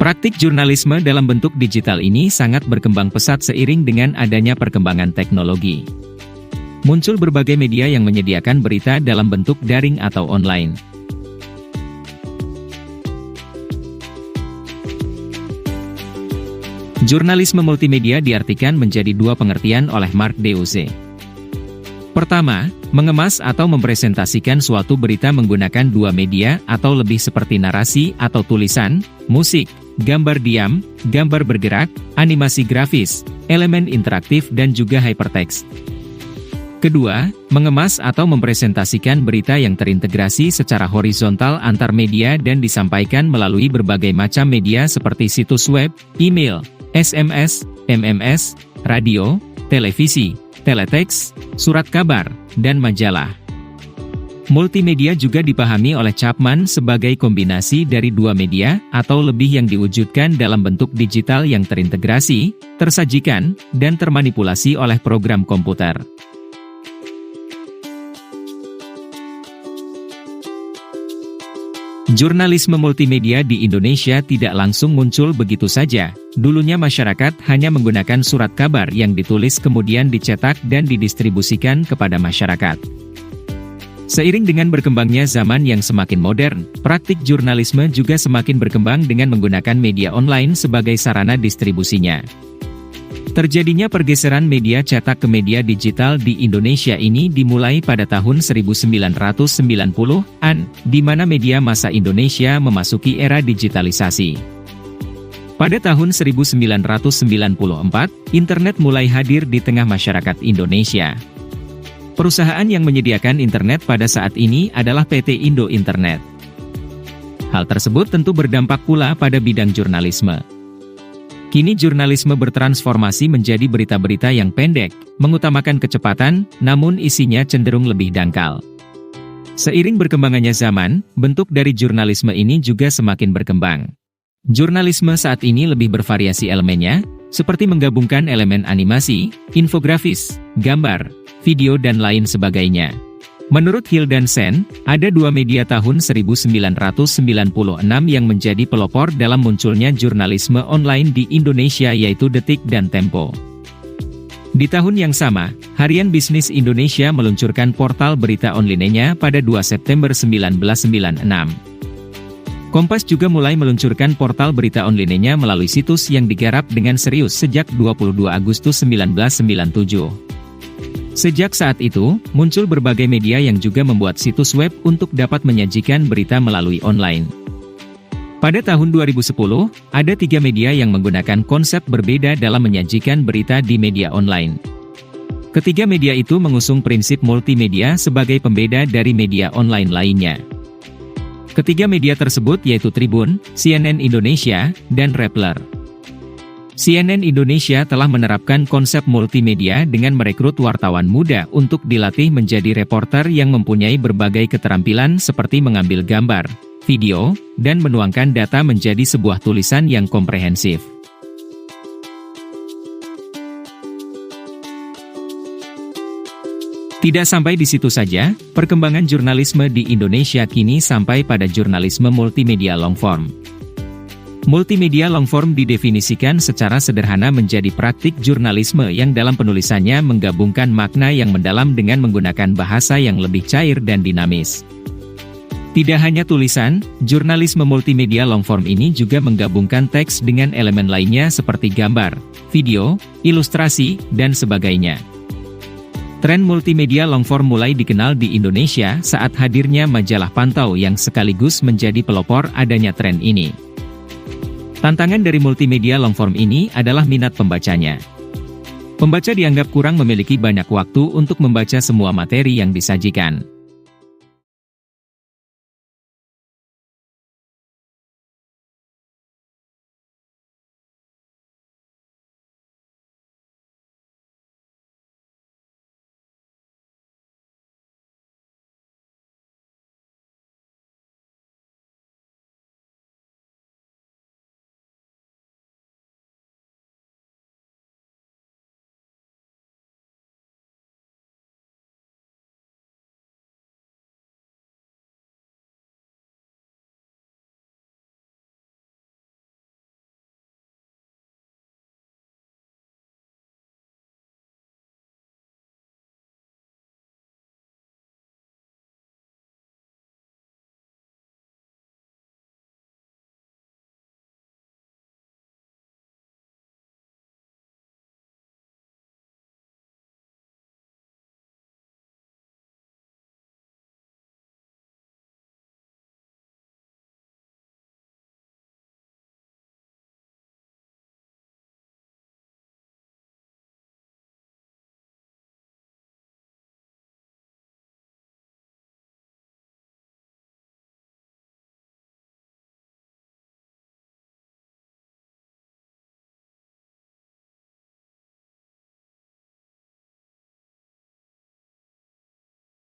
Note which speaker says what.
Speaker 1: Praktik jurnalisme dalam bentuk digital ini sangat berkembang pesat seiring dengan adanya perkembangan teknologi. Muncul berbagai media yang menyediakan berita dalam bentuk daring atau online. Jurnalisme multimedia diartikan menjadi dua pengertian oleh Mark Deuze. Pertama, mengemas atau mempresentasikan suatu berita menggunakan dua media atau lebih seperti narasi atau tulisan, musik, gambar diam, gambar bergerak, animasi grafis, elemen interaktif dan juga hypertext. Kedua, mengemas atau mempresentasikan berita yang terintegrasi secara horizontal antar media dan disampaikan melalui berbagai macam media seperti situs web, email, SMS, MMS, radio, televisi, teleteks, surat kabar, dan majalah. Multimedia juga dipahami oleh Chapman sebagai kombinasi dari dua media atau lebih yang diwujudkan dalam bentuk digital yang terintegrasi, tersajikan, dan termanipulasi oleh program komputer. Jurnalisme multimedia di Indonesia tidak langsung muncul begitu saja. Dulunya masyarakat hanya menggunakan surat kabar yang ditulis kemudian dicetak dan didistribusikan kepada masyarakat. Seiring dengan berkembangnya zaman yang semakin modern, praktik jurnalisme juga semakin berkembang dengan menggunakan media online sebagai sarana distribusinya. Terjadinya pergeseran media cetak ke media digital di Indonesia ini dimulai pada tahun 1990-an, di mana media massa Indonesia memasuki era digitalisasi. Pada tahun 1994, internet mulai hadir di tengah masyarakat Indonesia. Perusahaan yang menyediakan internet pada saat ini adalah PT Indo Internet. Hal tersebut tentu berdampak pula pada bidang jurnalisme. Kini jurnalisme bertransformasi menjadi berita-berita yang pendek, mengutamakan kecepatan, namun isinya cenderung lebih dangkal. Seiring berkembangannya zaman, bentuk dari jurnalisme ini juga semakin berkembang. Jurnalisme saat ini lebih bervariasi elemennya, seperti menggabungkan elemen animasi, infografis, gambar, video dan lain sebagainya. Menurut Hildan Sen, ada dua media tahun 1996 yang menjadi pelopor dalam munculnya jurnalisme online di Indonesia yaitu Detik dan Tempo. Di tahun yang sama, Harian Bisnis Indonesia meluncurkan portal berita online-nya pada 2 September 1996. Kompas juga mulai meluncurkan portal berita online-nya melalui situs yang digarap dengan serius sejak 22 Agustus 1997. Sejak saat itu, muncul berbagai media yang juga membuat situs web untuk dapat menyajikan berita melalui online. Pada tahun 2010, ada 3 media yang menggunakan konsep berbeda dalam menyajikan berita di media online. Ketiga media itu mengusung prinsip multimedia sebagai pembeda dari media online lainnya. Ketiga media tersebut yaitu Tribun, CNN Indonesia, dan Rappler. CNN Indonesia telah menerapkan konsep multimedia dengan merekrut wartawan muda untuk dilatih menjadi reporter yang mempunyai berbagai keterampilan seperti mengambil gambar, video, dan menuangkan data menjadi sebuah tulisan yang komprehensif. Tidak sampai di situ saja, perkembangan jurnalisme di Indonesia kini sampai pada jurnalisme multimedia longform. Multimedia longform didefinisikan secara sederhana menjadi praktik jurnalisme yang dalam penulisannya menggabungkan makna yang mendalam dengan menggunakan bahasa yang lebih cair dan dinamis. Tidak hanya tulisan, jurnalisme multimedia longform ini juga menggabungkan teks dengan elemen lainnya seperti gambar, video, ilustrasi, dan sebagainya. Tren multimedia longform mulai dikenal di Indonesia saat hadirnya majalah Pantau yang sekaligus menjadi pelopor adanya tren ini. Tantangan dari multimedia longform ini adalah minat pembacanya. Pembaca dianggap kurang memiliki banyak waktu untuk membaca semua materi yang disajikan.